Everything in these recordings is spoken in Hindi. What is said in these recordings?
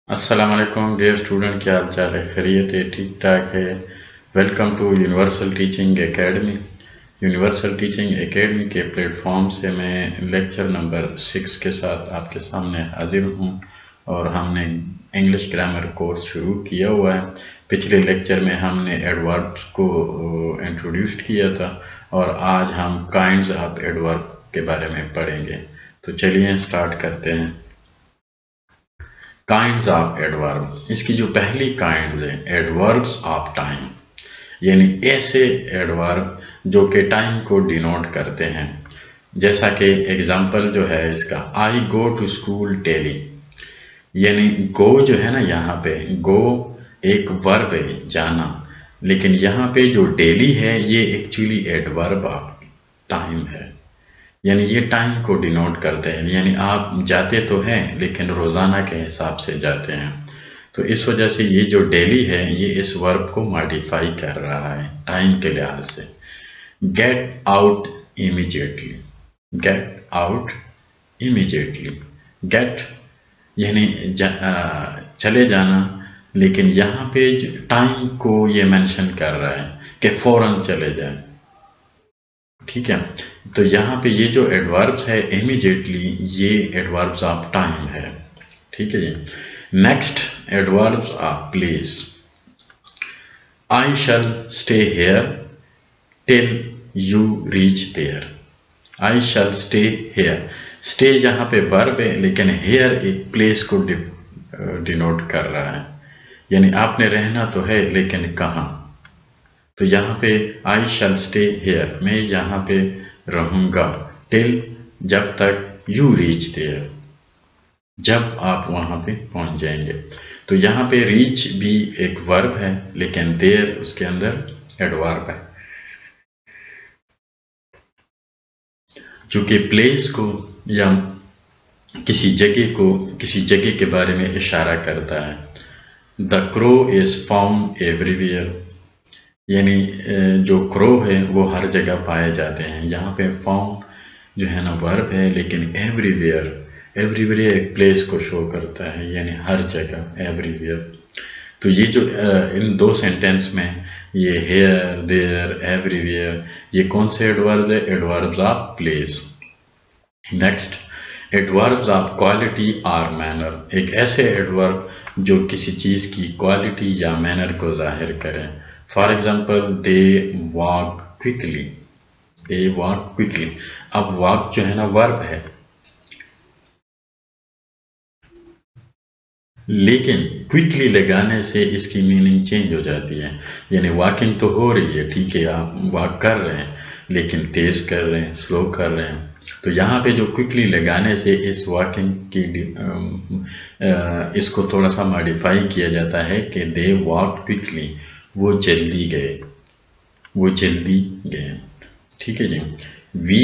अस्सलाम वालेकुम डियर स्टूडेंट, क्या हाल चाल है? खैरियत है? ठीक ठाक है। Welcome to universal teaching academy. Universal teaching academy के प्लेटफॉर्म से मैं लेक्चर नंबर 6 के साथ आपके सामने हाजिर हूँ और हमने इंग्लिश ग्रामर कोर्स शुरू किया हुआ है। पिछले लेक्चर में हमने एडवर्ब्स को इंट्रोड्यूस किया था और आज हम काइंड्स ऑफ एडवर्ब के बारे में पढ़ेंगे। तो चलिए स्टार्ट करते हैं। काइंड्स ऑफ एडवर्ब, इसकी जो पहली काइंड्स है एडवर्ब्स ऑफ टाइम, यानी ऐसे एडवर्ब जो कि टाइम को डिनोट करते हैं। जैसा कि एग्जांपल जो है इसका, आई गो टू स्कूल डेली, यानी गो जो है ना, यहाँ पे गो एक वर्ब है जाना, लेकिन यहाँ पे जो डेली है ये एक्चुअली एडवर्ब ऑफ टाइम है, यानी ये टाइम को डिनोट करते हैं। यानी आप जाते तो हैं लेकिन रोज़ाना के हिसाब से जाते हैं। तो इस वजह से ये जो डेली है ये इस वर्ब को मॉडिफाई कर रहा है टाइम के लिहाज से। Get out immediately, get out immediately, get यानी चले जाना, लेकिन यहाँ पे टाइम को ये मेंशन कर रहा है कि फ़ौरन चले जाए। ठीक है, तो यहाँ पे ये जो एडवर्ब्स है इमीडिएटली, ये एडवर्ब्स ऑफ टाइम है। ठीक है जी। Next adverbs of place, I shall stay here till you reach there. I shall stay here, stay यहाँ पे वर्ब है लेकिन हेयर एक प्लेस को डिनोट कर रहा है, यानी आपने रहना तो है लेकिन कहाँ। तो यहाँ पे आई शैल स्टे हेयर, मैं यहाँ पे रहूँगा, टिल जब तक, यू रीच देयर जब आप वहाँ पे पहुँच जाएंगे। तो यहाँ पे रीच भी एक वर्ब है लेकिन देयर उसके अंदर एडवर्ब है, जो कि प्लेस को या किसी जगह के बारे में इशारा करता है। The crow is found everywhere, यानी जो क्रो है वो हर जगह पाए जाते हैं। यहाँ पे फाउंड जो है ना वर्ब है, लेकिन एवरीवेयर, एवरीवेयर एक प्लेस को शो करता है, यानी हर जगह, एवरीवेयर। तो ये जो इन दो सेंटेंस में ये हेयर, देयर, एवरीवेयर, ये कौन से एडवर्ब है? Adverbs of place. Next, adverbs of quality और मैनर, एक ऐसे एडवर्ब जो किसी चीज़ की क्वालिटी या मैनर को जाहिर करें। For example, they walk quickly, they walk quickly. अब वॉक जो है ना वर्ब है, लेकिन क्विकली लगाने से इसकी मीनिंग चेंज हो जाती है। यानी वॉकिंग तो हो रही है, ठीक है, आप वॉक कर रहे हैं, लेकिन तेज़ कर रहे हैं, स्लो कर रहे हैं। तो यहाँ पे जो क्विकली लगाने से इस वॉकिंग की इसको थोड़ा सा मॉडिफाई किया जाता है कि दे वॉक क्विकली, वो जल्दी गए, वो जल्दी गए। ठीक है जी। वी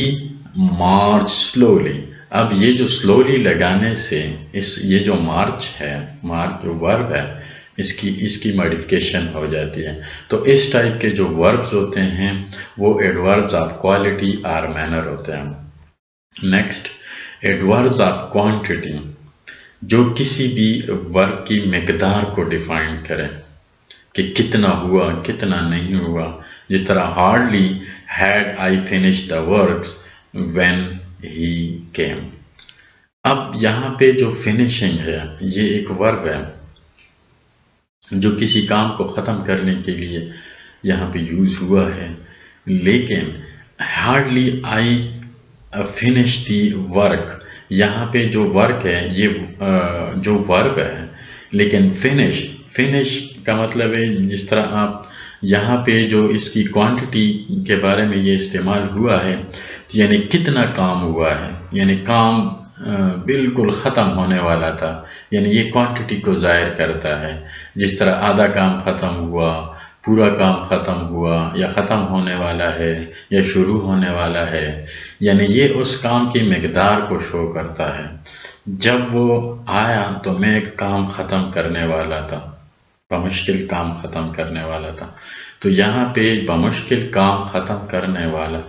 मार्च स्लोली, अब ये जो स्लोली लगाने से ये जो मार्च है, मार्च जो वर्ब है, इसकी मॉडिफिकेशन हो जाती है। तो इस टाइप के जो वर्ब्स होते हैं वो एडवर्ब्स ऑफ क्वालिटी और मैनर होते हैं। नेक्स्ट, एडवर्ब्स ऑफ क्वांटिटी, जो किसी भी वर्ब की मिकदार को डिफाइन करें कि कितना हुआ, कितना नहीं हुआ। जिस तरह hardly had I finish the works when he came. अब यहाँ पे जो फिनिशिंग है ये एक वर्ब है जो किसी काम को ख़त्म करने के लिए यहाँ पे यूज़ हुआ है, लेकिन hardly I finish the work, यहाँ पे जो वर्क है ये जो वर्ब है, लेकिन फिनिश, फिनिश का मतलब है जिस तरह आप यहाँ पे जो इसकी क्वांटिटी के बारे में ये इस्तेमाल हुआ है, यानी कितना काम हुआ है, यानी काम बिल्कुल ख़त्म होने वाला था, यानी ये क्वांटिटी को ज़ाहिर करता है। जिस तरह आधा काम ख़त्म हुआ, पूरा काम ख़त्म हुआ, या ख़त्म होने वाला है, या शुरू होने वाला है, यानी ये उस काम की मिकदार को शो करता है। जब वो आया तो मैं एक काम ख़त्म करने वाला था, बमुश्किल काम ख़त्म करने वाला था। तो यहाँ पे बमुश्किल काम ख़त्म करने वाला,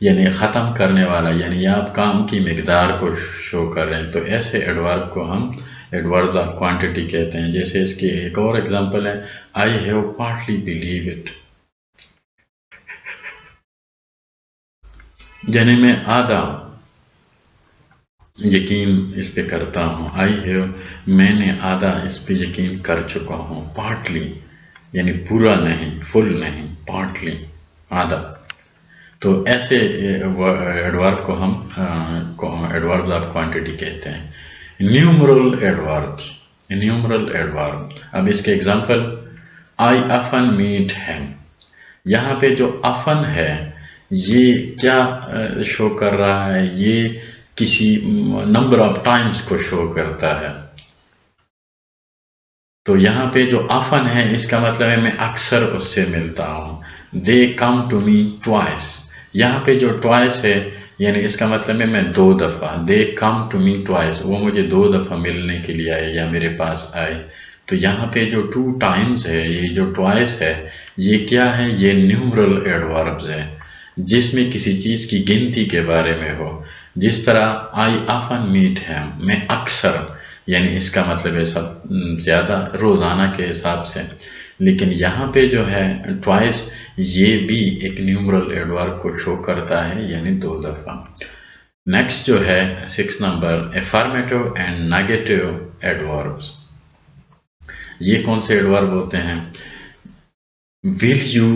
यानी ख़त्म करने वाला, यानी आप काम की मिकदार को शो कर रहे हैं। तो ऐसे एडवर्ब को हम एडवर्ब्स ऑफ क्वांटिटी कहते हैं। जैसे इसकी एक और एग्जांपल है, I have partly believe it, यानी मैं आधा यकीन इस पे करता हूँ। आई हैव, मैंने आधा इस पे यकीन कर चुका हूँ। पार्टली यानी पूरा नहीं, फुल नहीं, पार्टली आधा। तो ऐसे एडवर्ब को हम एडवर्ब्स ऑफ क्वांटिटी कहते हैं। Numeral adverbs, numeral adverb. अब इसके example, I often meet him. यहाँ पे जो ऑफन है ये क्या शो कर रहा है, ये किसी नंबर ऑफ टाइम्स को शो करता है। तो यहाँ पे जो ऑफन है इसका मतलब है मैं अक्सर उससे मिलता हूँ। दे कम टू मी ट्वाइस, यहाँ पे जो ट्वाइस है यानी इसका मतलब है मैं 2 दफ़ा। दे कम टू मी ट्वाइस, वो मुझे 2 दफ़ा मिलने के लिए आए या मेरे पास आए। तो यहाँ पे जो 2 टाइम्स है, ये जो ट्वाइस है, ये क्या है, ये न्यूमरल एडवर्ब्स है जिसमें किसी चीज़ की गिनती के बारे में हो। जिस तरह आई ऑफन मीट हिम, मैं अक्सर, यानी इसका मतलब है सब ज़्यादा, रोज़ाना के हिसाब से। लेकिन यहाँ पे जो है ट्वाइस, ये भी एक न्यूमरल एडवर्ब को शो करता है, यानी 2 दफ़ा। नेक्स्ट जो है 6 number, affirmative and negative adverbs. ये कौन से एडवर्ब होते हैं? Will you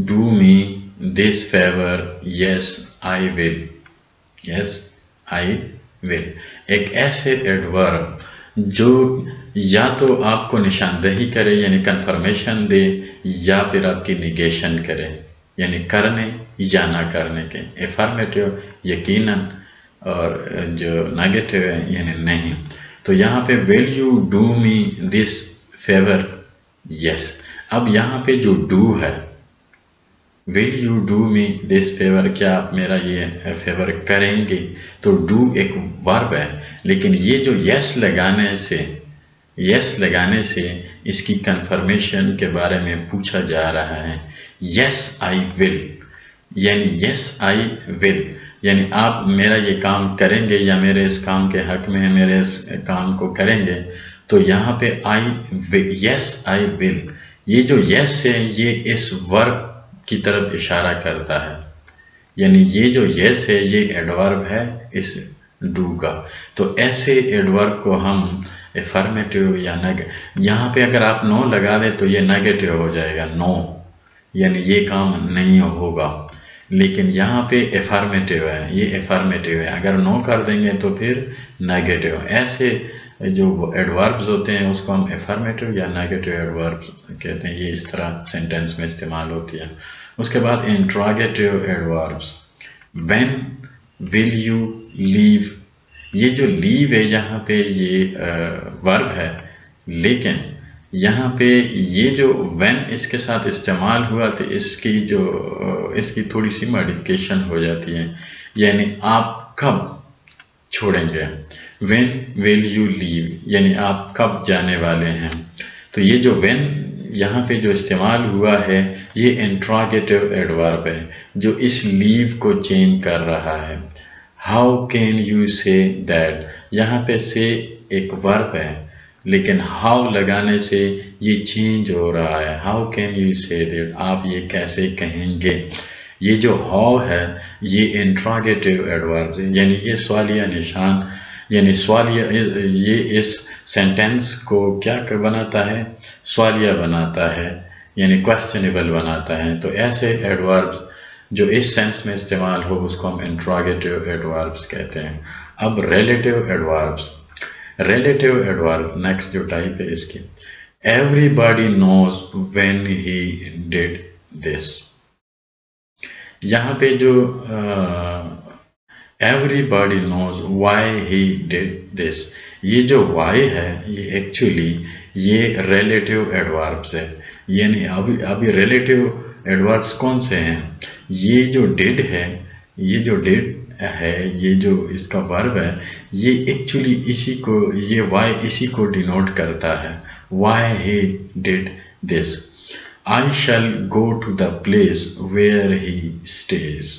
do me this favour? Yes I will, yes I will. एक ऐसे एडवर्ब जो या तो आपको निशानदेही करे यानी कंफर्मेशन दे, या फिर आपकी निगेशन करे यानी करने या ना करने के। एफर्मेटिव यकीनन, और जो नेगेटिव है यानी नहीं। तो यहाँ पे will you do me this favour? Yes. अब यहाँ पे जो डू है, will you do me this favour, क्या आप मेरा ये फेवर करेंगे? तो डू एक वर्ब है, लेकिन ये जो यस लगाने से, यस लगाने से इसकी कंफर्मेशन के बारे में पूछा जा रहा है। यस आई विल, यानी यस आई विल, यानी आप मेरा ये काम करेंगे या मेरे इस काम के हक में है, मेरे इस काम को करेंगे। तो यहाँ पे आई, यस आई विल, ये जो यस है ये इस वर्ब की तरफ इशारा करता है, यानी ये जो यस है ये एडवर्ब है इस डू का। तो ऐसे एडवर्ब को हम एफर्मेटिव या नेगेटिव, यहाँ पे अगर आप नो लगा दें तो ये नेगेटिव हो जाएगा, नो, यानी ये काम नहीं होगा। लेकिन यहाँ पे एफर्मेटिव है, ये एफर्मेटिव है, अगर नो कर देंगे तो फिर नेगेटिव। ऐसे जो एडवर्ब्स होते हैं उसको हम एफर्मेटिव या नेगेटिव एडवर्ब्स कहते हैं। ये इस तरह सेंटेंस में इस्तेमाल होती है। उसके बाद interrogative adverbs, when, will you, leave. ये जो लीव है यहाँ पे ये वर्ब है, लेकिन यहाँ पे ये जो व्हेन इसके साथ इस्तेमाल हुआ तो इसकी थोड़ी सी मॉडिफिकेशन हो जाती है, यानी आप कब छोड़ेंगे। व्हेन विल यू लीव, यानी आप कब जाने वाले हैं। तो ये जो व्हेन यहाँ पे जो इस्तेमाल हुआ है ये इंट्रोगेटिव एडवर्ब है जो इस लीव को चेंज कर रहा है। How can you say that, यहाँ पे से एक वर्ब है, लेकिन हाउ लगाने से ये चेंज हो रहा है। How can you say that, आप ये कैसे कहेंगे। ये जो हाउ है ये इंट्रोगेटिव एडवर्ब है, यानी ये सवालिया निशान, यानी सवालिया, ये इस सेंटेंस को क्या बनाता है, सवालिया बनाता है, यानी क्वेश्चनेबल बनाता है। तो ऐसे एडवर्ब्स जो इस सेंस में इस्तेमाल हो उसको हम इंट्रोगेटिव एडवर्ब्स कहते हैं। अब relative adverbs, relative adverb next जो टाइप है इसकी, everybody knows when he did this. यहाँ पे जो everybody knows why he did this, ये जो वाई है ये एक्चुअली ये रिलेटिव एडवर्ब्स है। यानी अभी रिलेटिव एडवर्ब्स कौन से हैं, ये जो डिड है, ये जो डिड है, ये जो इसका वर्ब है, ये एक्चुअली इसी को, ये वाई इसी को डिनोट करता है। Why he did this, I shall go to the place where he stage.